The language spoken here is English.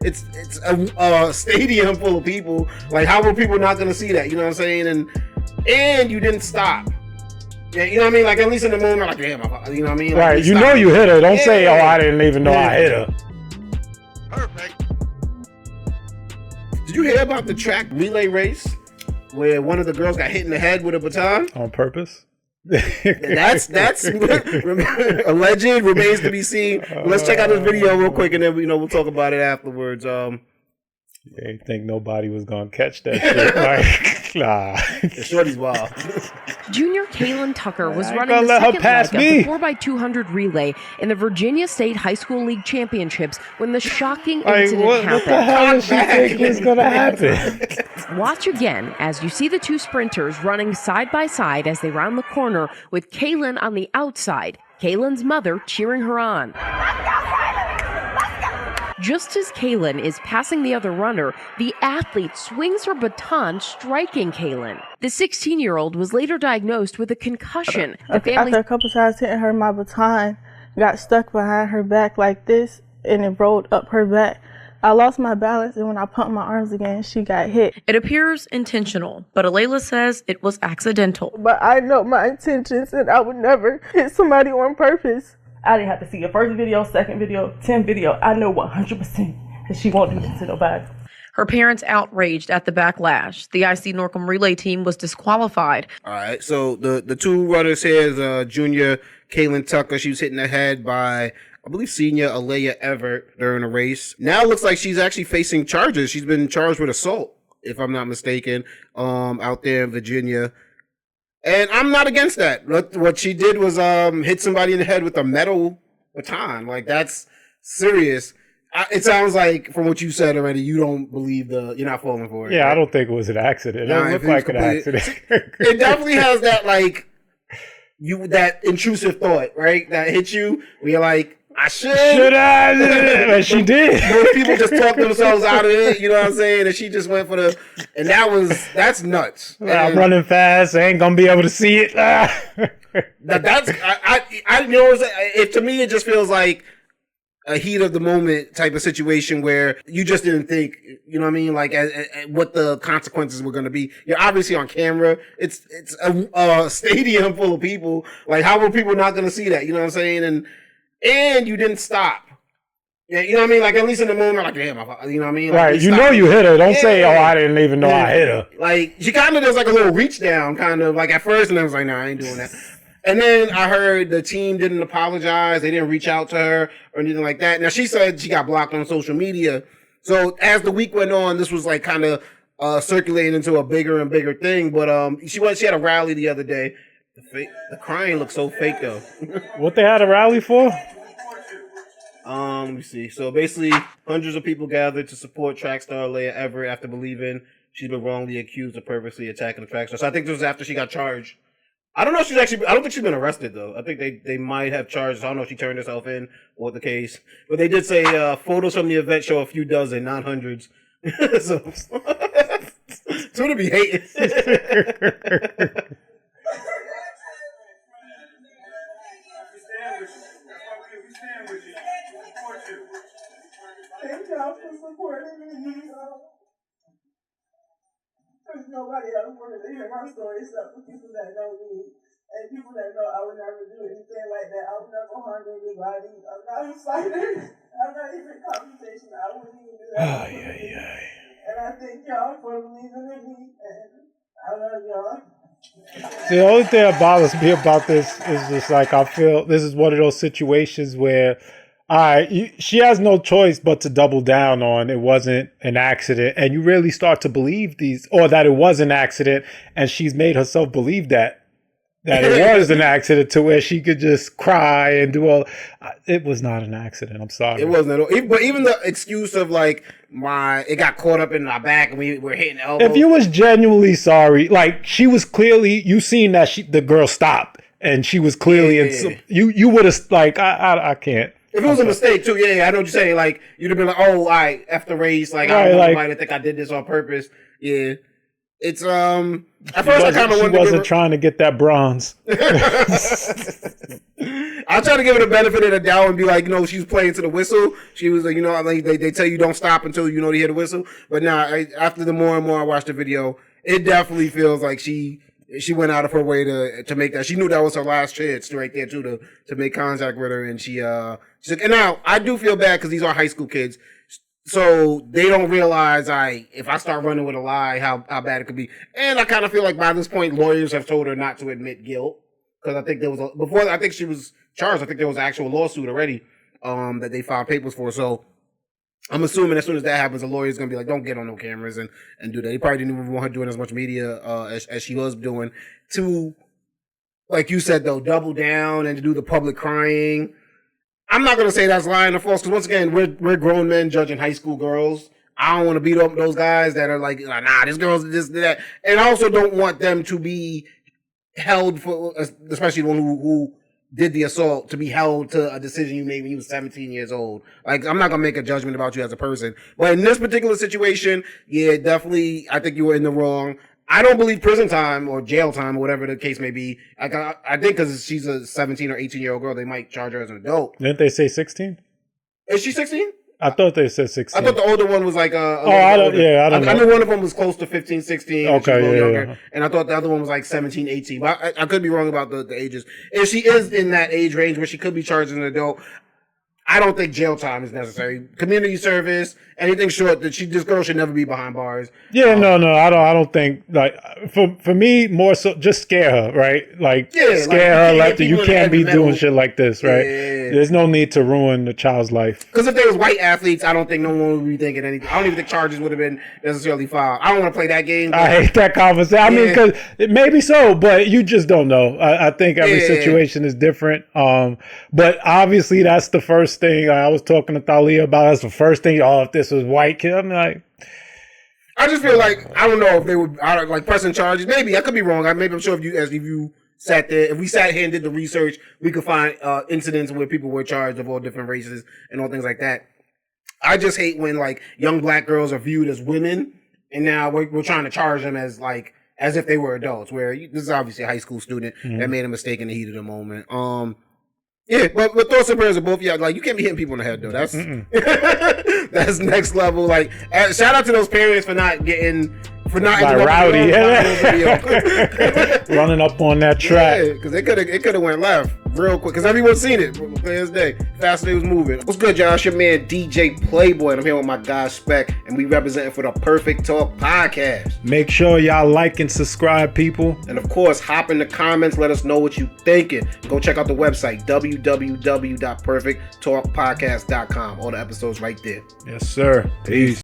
It's a stadium full of people. Like, how were people not gonna see that? You know what I'm saying? And you didn't stop. Yeah, you know what I mean? Like, at least in the moment, like, damn, you know what I mean? Like, right, you know you hit her. Don't say, oh, I didn't even know I hit her. Perfect. Did you hear about the track relay race where one of the girls got hit in the head with a baton? On purpose? That's alleged, remains to be seen. Let's check out this video real quick, and then we'll talk about it afterwards. You ain't think nobody was gonna catch that shit? Like, nah. The shorty's wild. Junior Kaelen Tucker was running the let her second pass leg me. of the 4x200 relay in the Virginia State High School League Championships when the shocking incident what happened. the hell did she think was gonna happen? Watch again as you see the two sprinters running side by side as they round the corner with Kaelen on the outside, Kaelen's mother cheering her on. Just as Kaelen is passing the other runner, the athlete swings her baton, striking Kaelen. The 16-year-old was later diagnosed with a concussion. After a couple times hitting her, my baton got stuck behind her back like this, and it rolled up her back. I lost my balance, and when I pumped my arms again, she got hit. It appears intentional, but Alaila says it was accidental. But I know my intentions, and I would never hit somebody on purpose. I didn't have to see a first video, second video, 10th video. I know 100% that she won't do this to nobody. Her parents outraged at the backlash. The IC Norcom relay team was disqualified. All right, so the two runners here is junior Kaelen Tucker. She was hit in the head by, I believe, senior Alaila Everett during a race. Now it looks like she's actually facing charges. She's been charged with assault, if I'm not mistaken, out there in Virginia. And I'm not against that. What she did was hit somebody in the head with a metal baton. Like, that's serious. It sounds like, from what you said already, you don't believe you're not falling for it. Yeah, right? I don't think it was an accident. It doesn't look like an accident. It definitely has that, like, that intrusive thought, right? That hits you where you're like, I should have. And she did. Most people just talk themselves out of it, you know what I'm saying? And she just went for and that's nuts. I'm running fast. I ain't gonna be able to see it. That's I you know, to me it just feels like a heat of the moment type of situation where you just didn't think, you know what I mean, like what the consequences were going to be. You're obviously on camera. It's a stadium full of people. Like, how were people not going to see that? You know what I'm saying? And you didn't stop. Yeah, you know what I mean? Like, at least in the moment, like, damn, you know what I mean? Like, right, you know you hit her. Don't say, oh, I didn't even know I hit her. Like, she kind of does like a little reach down, kind of, like, at first, and I was like, nah, I ain't doing that. And then I heard the team didn't apologize. They didn't reach out to her or anything like that. Now, she said she got blocked on social media. So as the week went on, this was like kind of circulating into a bigger and bigger thing. But she had a rally the other day. The crying looks so fake, though. What they had a rally for? Let me see. So basically, hundreds of people gathered to support track star Alaila Everett after believing she's been wrongly accused of purposely attacking the track star. So I think this was after she got charged. I don't know if I don't think she's been arrested, though. I think they might have charged. I don't know if she turned herself in or what the case. But they did say photos from the event show a few dozen, not hundreds. So, to be hating. Thank y'all for supporting me. There's nobody else wanted to hear my story except for people that know me and people that know I would never do anything like that. I would never harm anybody. I'm not a fighter. I'm not even confrontation. I wouldn't even do that. And I thank y'all for believing in me, and I love y'all. The only thing that bothers me about this is just like, I feel this is one of those situations where she has no choice but to double down on it wasn't an accident, and you really start to believe that it was an accident, and she's made herself believe that it was an accident to where she could just cry and do all. It was not an accident. I'm sorry. It wasn't at all. But even the excuse of like it got caught up in my back and we were hitting elbows. If you was genuinely sorry, like she was clearly, you seen that the girl stopped and she was clearly you would have like I can't. If it was a mistake too, yeah, I know what you're saying. Like you'd have been like, oh, I after race, like I don't want anybody to think I did this on purpose. Yeah. It's at first I kind of She wanted wasn't trying to get that bronze. I tried to give her the benefit of the doubt and be like, she's playing to the whistle. She was like, like they tell you don't stop until you hear the whistle. But after the more and more I watched the video, it definitely feels like she went out of her way to make that. She knew that was her last chance right there too to make contact with her, and she's like, and now I do feel bad because these are high school kids. So they don't realize if I start running with a lie, how bad it could be. And I kind of feel like by this point, lawyers have told her not to admit guilt. Because I think before I think she was charged, I think there was an actual lawsuit already, that they filed papers for. So I'm assuming as soon as that happens, the lawyer's going to be like, don't get on no cameras and do that. He probably didn't even want her doing as much media, as she was doing to, like you said though, double down and to do the public crying. I'm not going to say that's lying or false, because once again, we're grown men judging high school girls. I don't want to beat up those guys that are like, nah, this girl's this, that. And I also don't want them to be held for, especially the one who did the assault, to be held to a decision you made when you were 17 years old. Like, I'm not going to make a judgment about you as a person. But in this particular situation, yeah, definitely, I think you were in the wrong. I don't believe prison time or jail time or whatever the case may be. I think because she's a 17 or 18-year-old girl, they might charge her as an adult. Didn't they say 16? Is she 16? I thought they said 16. I thought the older one was like I don't know. I knew one of them was close to 15, 16. Okay, younger, yeah. And I thought the other one was like 17, 18. But I could be wrong about the ages. If she is in that age range where she could be charged as an adult, I don't think jail time is necessary. Community service, anything short, this girl should never be behind bars. Yeah, no, I don't think, like, for me, more so just scare her, right? Like, scare her, like, you can't be doing shit like this, right? Yeah. There's no need to ruin the child's life. Because if there was white athletes, I don't think no one would be thinking anything. I don't even think charges would have been necessarily filed. I don't want to play that game. I hate that conversation. I mean, because it may be so, but you just don't know. I think every situation is different. But obviously, that's the first thing I was talking to Thalia about. That's the first thing. If this was white kid, I'm like, I just feel like, I don't know if they would like pressing charges. Maybe I could be wrong. I'm sure if you sat there, if we sat here and did the research, we could find incidents where people were charged of all different races and all things like that. I just hate when like young black girls are viewed as women, and now we're trying to charge them as if they were adults. Where this is obviously a high school student that made a mistake in the heat of the moment. Yeah, but thoughts and prayers are both. Yeah, like you can't be hitting people in the head though. That's that's next level. Like, shout out to those parents for not rowdy, running up on that track. Yeah, because it could have went left real quick. Because everyone's seen it. Clear as day. Fast as it was moving. What's good, y'all? It's your man DJ Playboy, and I'm here with my guy Spec, and we representing for the Perfect Talk podcast. Make sure y'all like and subscribe, people, and of course, hop in the comments. Let us know what you thinking. Go check out the website www.perfecttalkpodcast.com. All the episodes right there. Yes, sir. Peace.